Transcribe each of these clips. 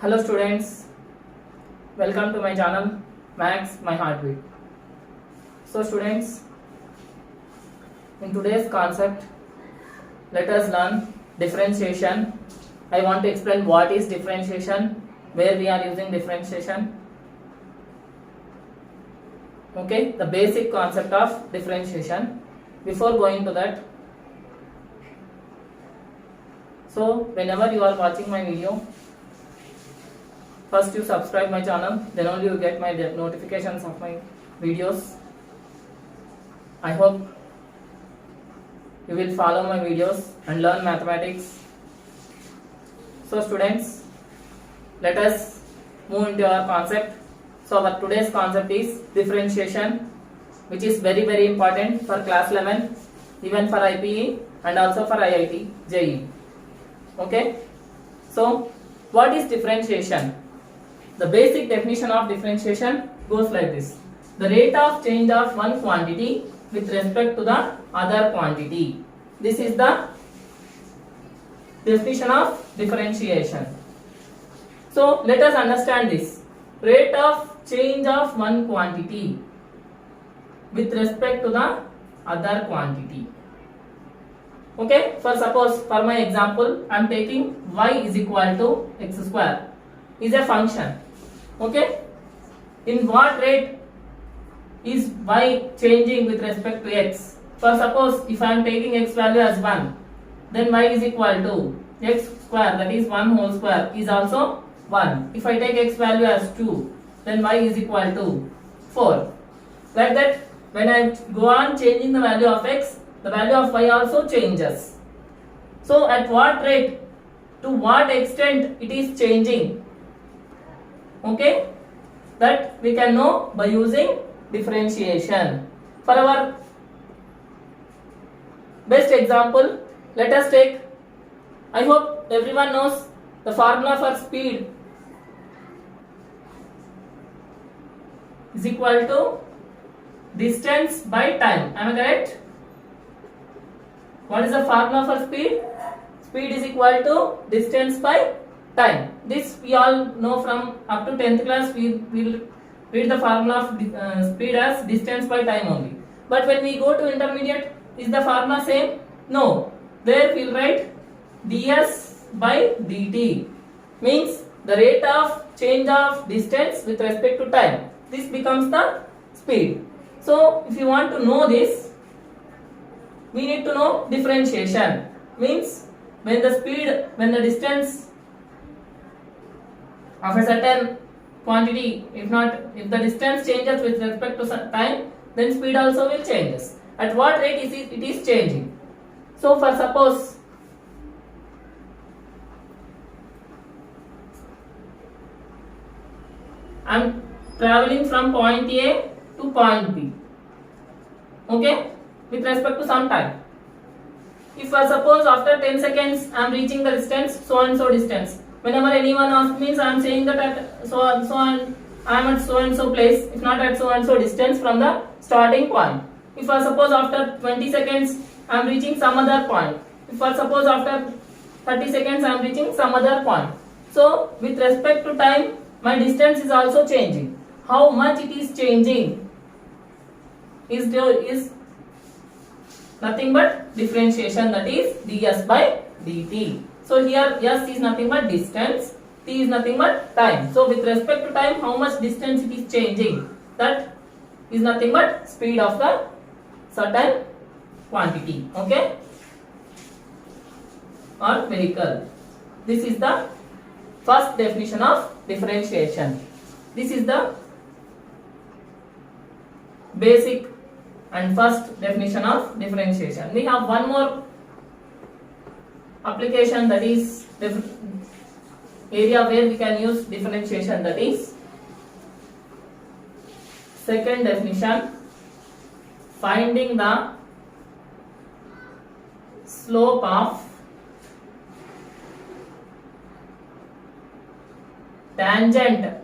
Hello students, welcome to my channel Max My Heartbeat. So students, in today's concept, let us learn differentiation. I want to explain what is differentiation, where we are using differentiation. Okay, the basic concept of differentiation. Before going to that, so whenever you are watching my video, first you subscribe my channel, then only you get my notifications of my videos. I hope you will follow my videos and learn mathematics. So students, let us move into our concept. So our today's concept is differentiation, which is very important for class 11, even for IPE and also for IIT JEE. Okay, so what is differentiation? The basic definition of differentiation goes like this: the rate of change of one quantity with respect to the other quantity. This is the definition of differentiation. So let us understand this: rate of change of one quantity with respect to the other quantity. Okay, for my example, I am taking y is equal to x square is a function. Okay, in what rate is y changing with respect to x? For suppose if I am taking x value as 1, then y is equal to x square, that is 1 whole square, is also 1. If I take x value as 2, then y is equal to 4. Like that, when I go on changing the value of x, the value of y also changes. So at what rate, to what extent it is changing? Okay, that we can know by using differentiation. For our best example, let us take, I hope everyone knows the formula for speed is equal to distance by time. Am I correct? What is the formula for speed? Speed is equal to distance by time. This we all know from up to 10th class. We will read the formula of speed as distance by time only. But when we go to intermediate, is the formula same? No. There we will write ds by dt, means the rate of change of distance with respect to time. This becomes the speed. So if you want to know this, we need to know differentiation. Means when the distance of a certain quantity, if the distance changes with respect to time, then speed also will changes. At what rate is it is changing? So for suppose I am traveling from point A to point B, okay, with respect to some time. If suppose after 10 seconds I am reaching the distance so and so distance, whenever anyone asks, means I am saying that at so and I am at so and so place, if not at so and so distance from the starting point. If suppose after 20 seconds I am reaching some other point, if suppose after 30 seconds I am reaching some other point. So with respect to time, my distance is also changing. How much it is changing is nothing but differentiation, that is ds by dt. So here s is nothing but distance, t is nothing but time. So with respect to time, how much distance it is changing, that is nothing but speed of the certain quantity, okay, or vehicle. This is the first definition of differentiation. This is the basic and first definition of differentiation. We have one more application, that is area where we can use differentiation, that is second definition, finding the slope of tangent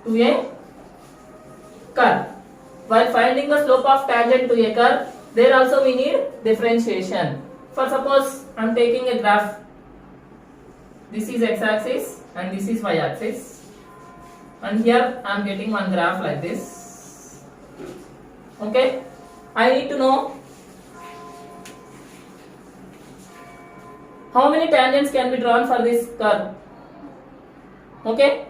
to a curve. While finding the slope of tangent to a curve, there also we need differentiation. For suppose I am taking a graph. This is x-axis and this is y-axis, and here I am getting one graph like this. Okay, I need to know how many tangents can be drawn for this curve. Okay,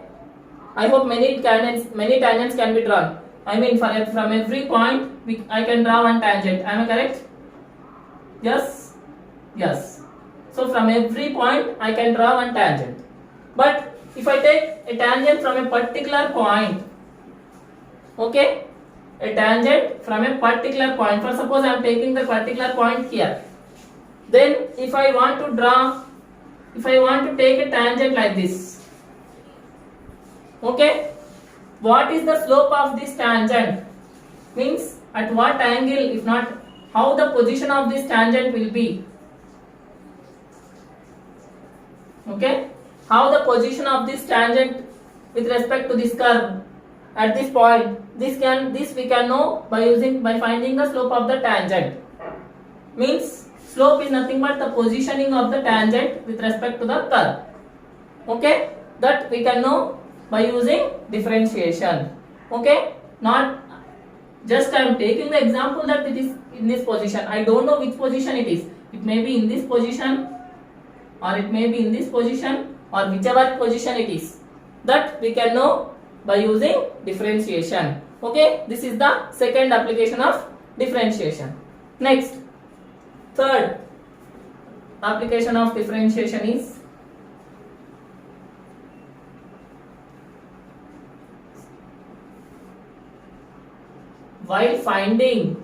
I hope many tangents can be drawn. I mean, from every point I can draw one tangent. Am I correct? Yes, yes. So from every point I can draw one tangent. But if I take a tangent from a particular point, okay, a tangent from a particular point. For suppose I am taking the particular point here. Then if I want to take a tangent like this, okay, what is the slope of this tangent? Means at what angle, if not, how the position of this tangent will be. Okay, how the position of this tangent with respect to this curve at this point. This we can know by finding the slope of the tangent. Means slope is nothing but the positioning of the tangent with respect to the curve. Okay, that we can know by using differentiation. Okay, not just I am taking the example that it is in this position. I don't know which position it is. It may be in this position, or it may be in this position, or whichever position it is. That we can know by using differentiation. Okay, this is the second application of differentiation. Next, third application of differentiation is while finding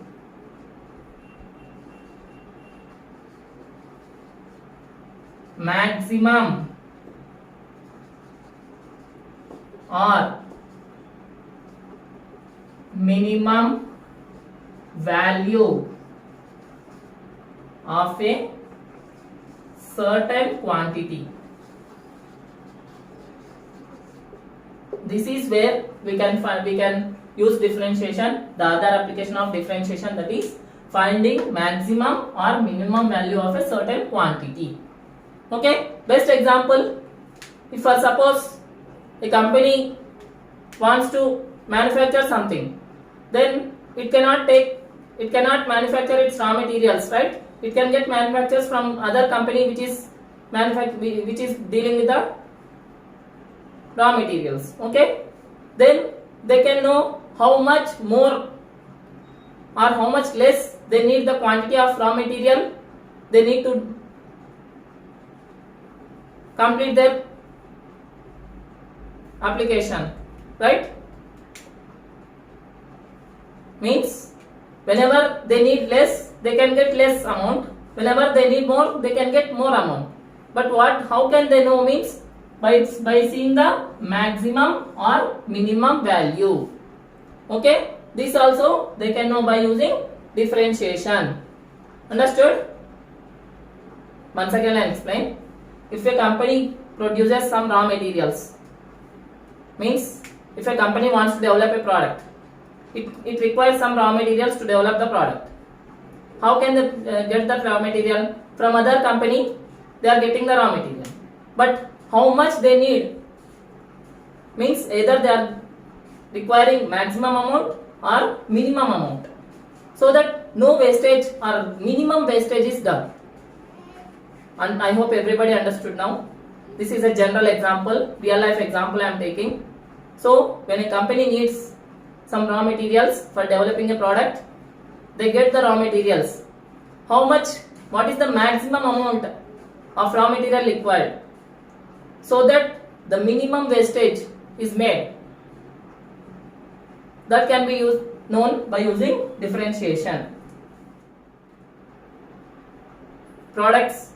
maximum or minimum value of a certain quantity. This is where we can use differentiation. The other application of differentiation, that is finding maximum or minimum value of a certain quantity. Okay, best example, if for suppose a company wants to manufacture something, then it cannot manufacture its raw materials, right? It can get manufactures from other company which is dealing with the raw materials. Okay, then they can know how much more or how much less they need the quantity of raw material they need to complete their application, right? Means whenever they need less, they can get less amount. Whenever they need more, they can get more amount. But how can they know? Means by seeing the maximum or minimum value. Okay, this also they can know by using differentiation. Understood? Once again I explain. If a company produces some raw materials, means if a company wants to develop a product, it requires some raw materials to develop the product. How can they get that raw material? From other company they are getting the raw material, but how much they need, means either they are requiring maximum amount or minimum amount, so that no wastage or minimum wastage is done. And I hope everybody understood now. This is a general example, real life example I am taking. So when a company needs some raw materials for developing a product, they get the raw materials. What is the maximum amount of raw material required, so that the minimum wastage is made. That can be known by using differentiation. Products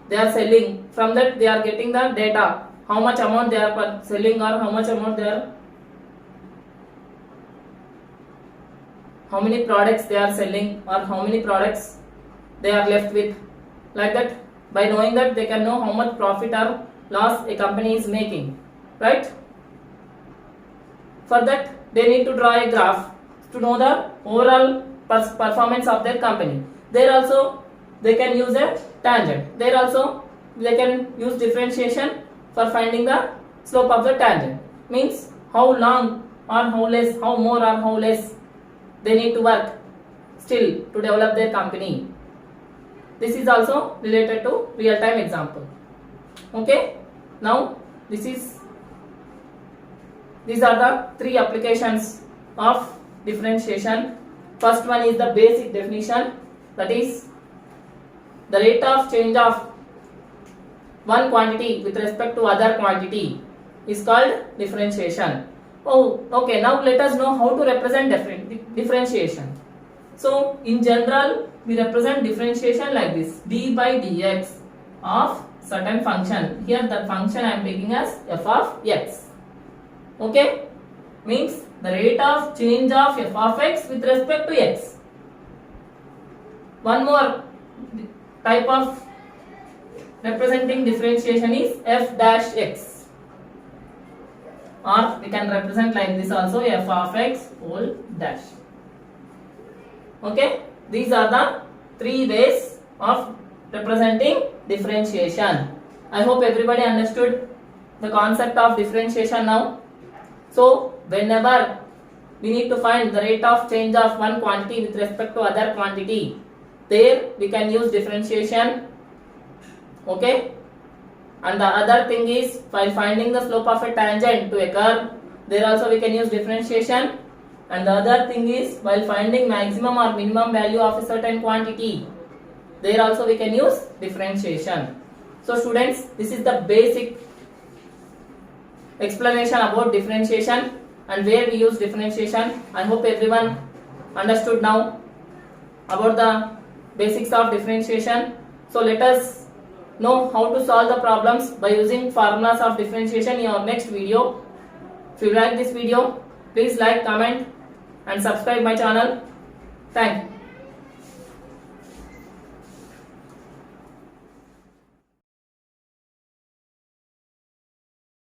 they are selling, from that they are getting the data, how much amount they are selling or how much amount they are, how many products they are selling or how many products they are left with. Like that, by knowing that they can know how much profit or loss a company is making, right? For that they need to draw a graph to know the overall performance of their company. There also they can use a tangent. There also they can use differentiation for finding the slope of the tangent. Means how long or how less, how more or how less they need to work still to develop their company. This is also related to real time example. Okay, now these are the three applications of differentiation. First one is the basic definition, that is the rate of change of one quantity with respect to other quantity is called differentiation. Oh, okay, now let us know how to represent differentiation. So in general we represent differentiation like this: d by dx of certain function. Here the function I am taking as f of x. Okay, means the rate of change of f of x with respect to x. One more type of representing differentiation is f dash x, or we can represent like this also, f of x whole dash. Okay, these are the three ways of representing differentiation. I hope everybody understood the concept of differentiation now. So whenever we need to find the rate of change of one quantity with respect to other quantity, there we can use differentiation. Okay, and the other thing is, while finding the slope of a tangent to a curve, there also we can use differentiation. And the other thing is, while finding maximum or minimum value of a certain quantity, there also we can use differentiation. So students, this is the basic explanation about differentiation and where we use differentiation. I hope everyone understood now about the basics of differentiation. So let us know how to solve the problems by using formulas of differentiation in our next video. If you like this video, please like, comment and subscribe my channel. Thank you.